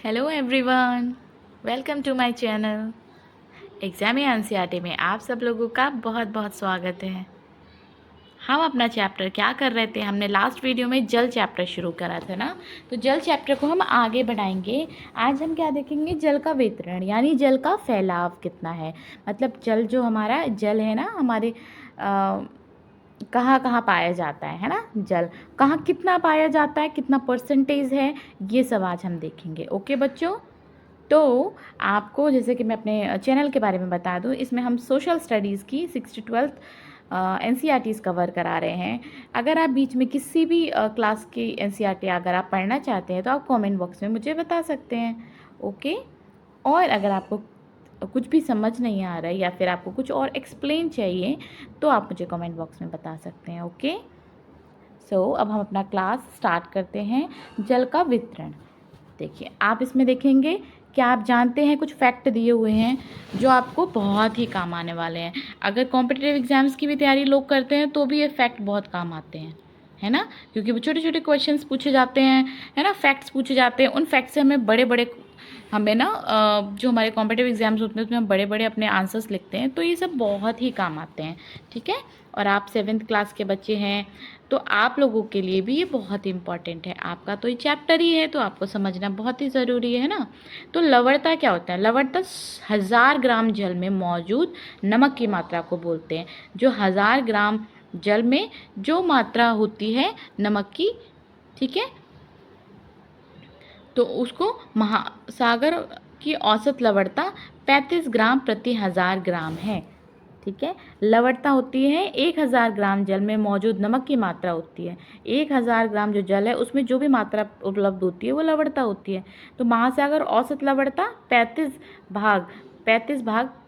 Hello everyone, welcome to my channel. Exam NCERT में आप सब लोगों का बहुत बहुत स्वागत है। हम अपना चैप्टर क्या कर रहे थे, हमने लास्ट वीडियो में जल चैप्टर शुरू करा था ना, तो जल चैप्टर को हम आगे बढ़ाएंगे। आज हम क्या देखेंगे, जल का वितरण यानी जल का फैलाव कितना है। मतलब जल जो हमारा जल है ना, हमारे कहाँ कहाँ पाया जाता है ना, जल कहाँ कितना पाया जाता है, कितना परसेंटेज है, ये सब आज हम देखेंगे। ओके बच्चों, तो आपको जैसे कि मैं अपने चैनल के बारे में बता दूं, इसमें हम सोशल स्टडीज़ की 6 to 12 एनसीईआरटीज़ कवर करा रहे हैं। अगर आप बीच में किसी भी क्लास की एनसीईआरटी अगर आप पढ़ना चाहते हैं तो आप कमेंट बॉक्स में मुझे बता सकते हैं। ओके, और अगर आपको कुछ भी समझ नहीं आ रहा है या फिर आपको कुछ और एक्सप्लेन चाहिए तो आप मुझे कमेंट बॉक्स में बता सकते हैं। ओके, अब हम अपना क्लास स्टार्ट करते हैं। जल का वितरण देखिए, आप इसमें देखेंगे, क्या आप जानते हैं कुछ फैक्ट दिए हुए हैं जो आपको बहुत ही काम आने वाले हैं। अगर कॉम्पिटिटिव एग्जाम्स की भी तैयारी लोग करते हैं तो भी ये फैक्ट बहुत काम आते हैं, है ना, क्योंकि वो छोटे छोटे क्वेश्चंस पूछे जाते हैं, है ना, फैक्ट्स पूछे जाते हैं। उन फैक्ट से हमें ना जो हमारे कॉम्पिटिटिव एग्जाम्स होते हैं उसमें हम बड़े बड़े अपने आंसर्स लिखते हैं, तो ये सब बहुत ही काम आते हैं। ठीक है, और आप 7th क्लास के बच्चे हैं तो आप लोगों के लिए भी ये बहुत इंपॉर्टेंट है। आपका तो ये चैप्टर ही है तो आपको समझना बहुत ही ज़रूरी है ना। तो लवणता क्या होता है? लवणता 1000 ग्राम जल में मौजूद नमक की मात्रा को बोलते हैं। जो 1000 ग्राम जल में जो मात्रा होती है नमक की, ठीक है, तो उसको महासागर की औसत लवणता 35 ग्राम प्रति 1000 ग्राम है। ठीक है, लवणता होती है 1000 ग्राम जल में मौजूद नमक की मात्रा होती है। 1000 ग्राम जो जल है उसमें जो भी मात्रा उपलब्ध होती है वो लवणता होती है। तो महासागर औसत लवणता 35 भाग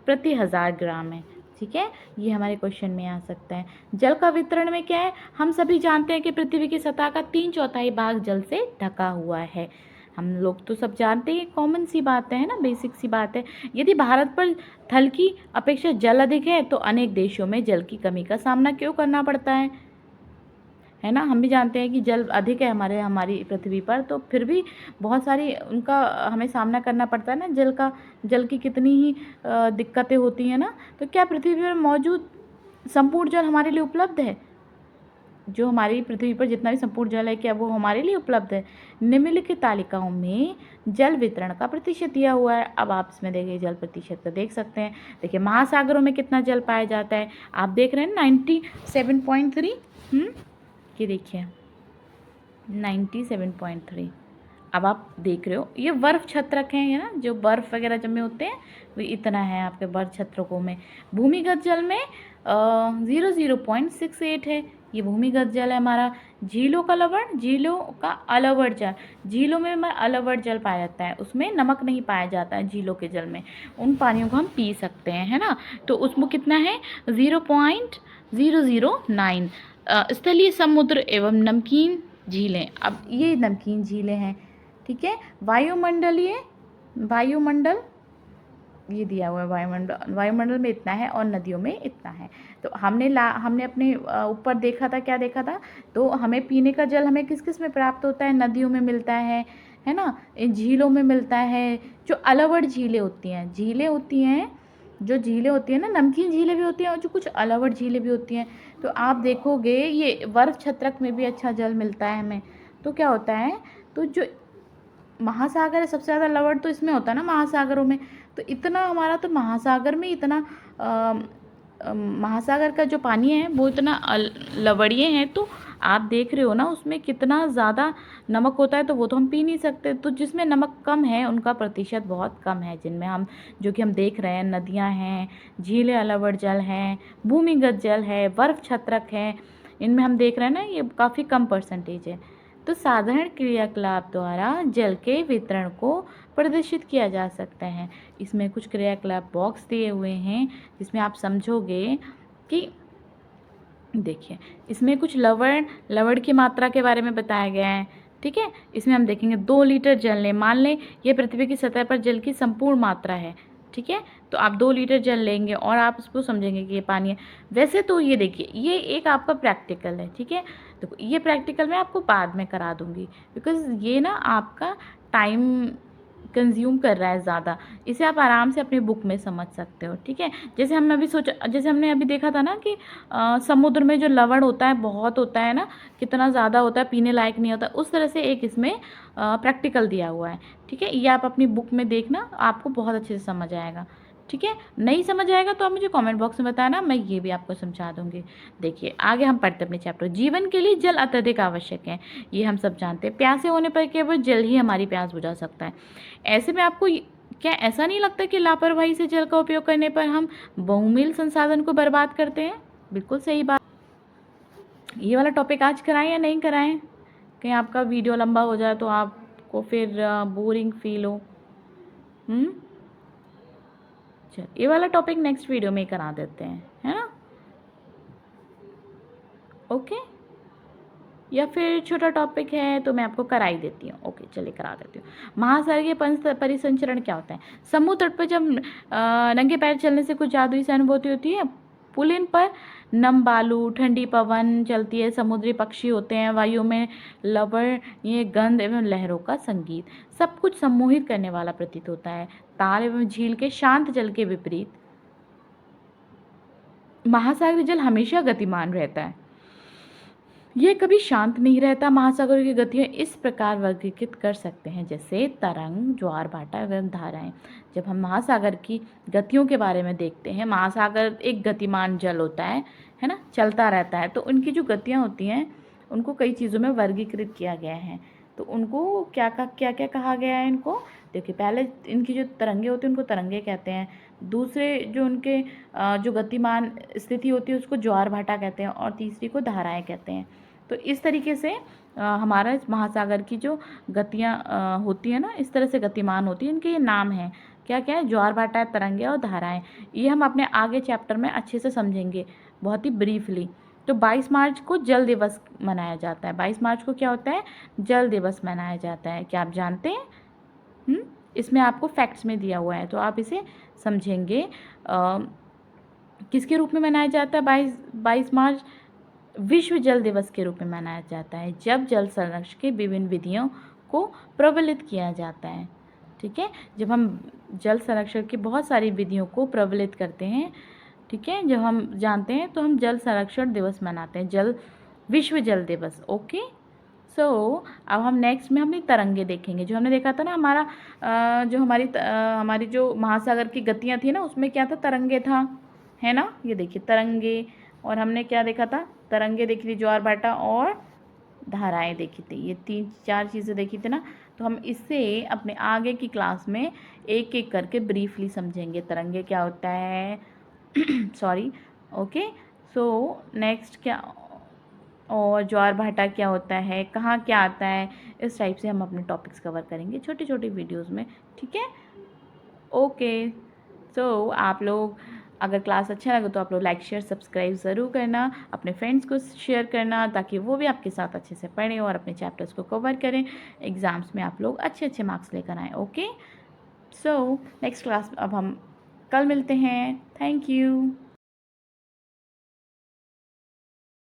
प्रति 1000 ग्राम है। ठीक है, ये हमारे क्वेश्चन में आ सकता है। जल का वितरण में क्या है, हम सभी जानते हैं कि पृथ्वी की सतह का 3/4 भाग जल से ढका हुआ है। हम लोग तो सब जानते हैं, कॉमन सी बात है ना, बेसिक सी बात है। यदि भारत पर थल की अपेक्षा जल अधिक है तो अनेक देशों में जल की कमी का सामना क्यों करना पड़ता है ना। हम भी जानते हैं कि जल अधिक है हमारी पृथ्वी पर, तो फिर भी बहुत सारी उनका हमें सामना करना पड़ता है ना। जल की कितनी ही दिक्कतें होती हैं ना। तो क्या पृथ्वी पर मौजूद संपूर्ण जल हमारे लिए उपलब्ध है? जो हमारी पृथ्वी पर जितना भी संपूर्ण जल है, क्या वो हमारे लिए उपलब्ध है? निम्नलिखित तालिकाओं में जल वितरण का प्रतिशत दिया हुआ है। अब आप इसमें देखिए जल प्रतिशत का देख सकते हैं। देखिए महासागरों में कितना जल पाया जाता है, आप देख रहे हैं 97.3। ये देखिए 97.3। अब आप देख रहे हो ये बर्फ छत्रक हैं ना, जो बर्फ़ वगैरह जमे होते हैं, वो इतना है आपके बर्फ छत्रकों में। भूमिगत जल में 00.68 है, ये भूमिगत जल है हमारा। झीलों का लवण, झीलों का अलवण जल, झीलों में हमारा अलवण जल पाया जाता है, उसमें नमक नहीं पाया जाता है झीलों के जल में। उन पानियों को हम पी सकते हैं, है ना। तो उसमें कितना है, 0.009। स्थलीय समुद्र एवं नमकीन झीलें, अब ये नमकीन झीलें हैं। ठीक है, वायुमंडल ये दिया हुआ है, वायुमंडल में इतना है और नदियों में इतना है। तो हमने अपने ऊपर देखा था, क्या देखा था, तो हमें पीने का जल हमें किस किस में प्राप्त होता है, नदियों में मिलता है ना, इन झीलों में मिलता है। जो अलवड़ झीलें होती हैं, जो झीलें होती हैं ना, नमकीन झीलें भी होती हैं और जो कुछ अलवड़ झीलें भी होती हैं। तो आप देखोगे ये बर्फ छत्रक में भी अच्छा जल मिलता है हमें। तो क्या होता है, तो जो महासागर है सबसे ज़्यादा लवण तो इसमें होता है ना, महासागरों में। तो इतना हमारा तो महासागर में इतना महासागर का जो पानी है वो इतना लवणीय है। तो आप देख रहे हो ना उसमें कितना ज़्यादा नमक होता है, तो वो तो हम पी नहीं सकते। तो जिसमें नमक कम है उनका प्रतिशत बहुत कम है, जिनमें हम जो कि हम देख रहे हैं, नदियाँ हैं, झीलें, अलवड़ जल हैं, भूमिगत जल है, बर्फ छत्रक है, इनमें हम देख रहे हैं ना ये काफ़ी कम परसेंटेज है। तो साधारण क्रियाकलाप द्वारा जल के वितरण को प्रदर्शित किया जा सकता है। इसमें कुछ क्रियाकलाप बॉक्स दिए हुए हैं जिसमें आप समझोगे कि देखिए इसमें कुछ लवण की मात्रा के बारे में बताया गया है। ठीक है, इसमें हम देखेंगे 2 लीटर जल लें, मान लें ये पृथ्वी की सतह पर जल की संपूर्ण मात्रा है। ठीक है, तो आप 2 लीटर जल लेंगे और आप उसको समझेंगे कि ये पानी है। वैसे तो ये देखिए ये एक आपका प्रैक्टिकल है। ठीक है, तो ये प्रैक्टिकल मैं आपको बाद में करा दूंगी, बिकॉज ये ना आपका टाइम कंज्यूम कर रहा है ज़्यादा। इसे आप आराम से अपनी बुक में समझ सकते हो, ठीक है। जैसे हमने अभी देखा था ना कि समुद्र में जो लवण होता है बहुत होता है ना, कितना ज़्यादा होता है, पीने लायक नहीं होता। उस तरह से एक इसमें प्रैक्टिकल दिया हुआ है, ठीक है। ये आप अपनी बुक में देखना, आपको बहुत अच्छे से समझ आएगा, ठीक है। नहीं समझ आएगा तो आप मुझे कमेंट बॉक्स में बताना, मैं ये भी आपको समझा दूँगी। देखिए आगे हम पढ़ते हैं अपने चैप्टर। जीवन के लिए जल अत्यधिक आवश्यक है, ये हम सब जानते हैं। प्यासे होने पर केवल जल ही हमारी प्यास बुझा सकता है। ऐसे में आपको क्या ऐसा नहीं लगता कि लापरवाही से जल का उपयोग करने पर हम बहुमूल्य संसाधन को बर्बाद करते हैं? बिल्कुल सही बात। ये वाला टॉपिक आज कराएं या नहीं कराएं? कहीं आपका वीडियो लंबा हो जाए तो आपको फिर बोरिंग फील हो। चल ये वाला टॉपिक नेक्स्ट वीडियो में करा देते हैं, है ना। ओके, या फिर छोटा टॉपिक है तो मैं आपको करा ही देती हूँ। ओके चलिए करा देती हूँ। महासागरीय परिसंचरण क्या होता है? समुद्र तट पर जब नंगे पैर चलने से कुछ जादुई सी अनुभूति होती है। पुलिन पर नम बालू, ठंडी पवन चलती है, समुद्री पक्षी होते हैं, वायु में लवण, ये गंध एवं लहरों का संगीत, सब कुछ सम्मोहित करने वाला प्रतीत होता है। ताल एवं झील के शांत जल के विपरीत महासागरीय जल हमेशा गतिमान रहता है, यह कभी शांत नहीं रहता। महासागरों की गतियाँ इस प्रकार वर्गीकृत कर सकते हैं जैसे तरंग, ज्वार भाटा एवं धाराएं। जब हम महासागर की गतियों के बारे में देखते हैं, महासागर एक गतिमान जल होता है ना, चलता रहता है। तो उनकी जो गतियाँ होती हैं उनको कई चीज़ों में वर्गीकृत किया गया है। तो उनको क्या क्या कहा गया है इनको? देखिए पहले इनकी जो तरंगे होती हैं उनको तरंगे कहते हैं। दूसरे जो उनके जो गतिमान स्थिति होती है उसको ज्वार भाटा कहते हैं, और तीसरी को धाराएं कहते हैं। तो इस तरीके से हमारा इस महासागर की जो गतियाँ होती है ना, इस तरह से गतिमान होती है। इनके ये नाम हैं, क्या क्या है? ज्वार भाटा, तरंगे और धाराएं। ये हम अपने आगे चैप्टर में अच्छे से समझेंगे, बहुत ही ब्रीफली। तो 22 मार्च को जल दिवस मनाया जाता है। 22 मार्च को क्या होता है? जल दिवस मनाया जाता है। क्या आप जानते हैं? इसमें आपको फैक्ट्स में दिया हुआ है, तो आप इसे समझेंगे। किसके रूप में मनाया जाता है 22 मार्च? विश्व जल दिवस के रूप में मनाया जाता है, जब जल संरक्षण की विभिन्न विधियों को प्रबलित किया जाता है, ठीक है। जब हम जल संरक्षण की बहुत सारी विधियों को प्रबलित करते हैं, ठीक है, जब हम जानते हैं तो हम जल संरक्षण दिवस मनाते हैं, विश्व जल दिवस। ओके, सो अब हम नेक्स्ट में अपनी तरंगे देखेंगे। जो हमने देखा था ना, हमारी जो महासागर की गतियाँ थी ना, उसमें क्या था? तरंगे था, है ना। ये देखिए तरंगे, और हमने क्या देखा था? तरंगे देखी थी, ज्वार भाटा और धाराएं देखी थी। ये 3-4 चीज़ें देखी थी ना। तो हम इससे अपने आगे की क्लास में एक एक करके ब्रीफली समझेंगे। तरंगे क्या होता है सॉरी, ओके। सो नेक्स्ट क्या, और ज्वार भाटा क्या होता है, कहाँ क्या आता है, इस टाइप से हम अपने टॉपिक्स कवर करेंगे छोटी छोटी वीडियोज़ में, ठीक है। ओके, सो आप लोग अगर क्लास अच्छा लगे तो आप लोग लाइक शेयर सब्सक्राइब ज़रूर करना, अपने फ्रेंड्स को शेयर करना, ताकि वो भी आपके साथ अच्छे से पढ़ें और अपने चैप्टर्स को कवर करें। एग्ज़ाम्स में आप लोग अच्छे अच्छे मार्क्स लेकर आएँ। ओके, सो नेक्स्ट क्लास अब हम कल मिलते हैं। Thank you.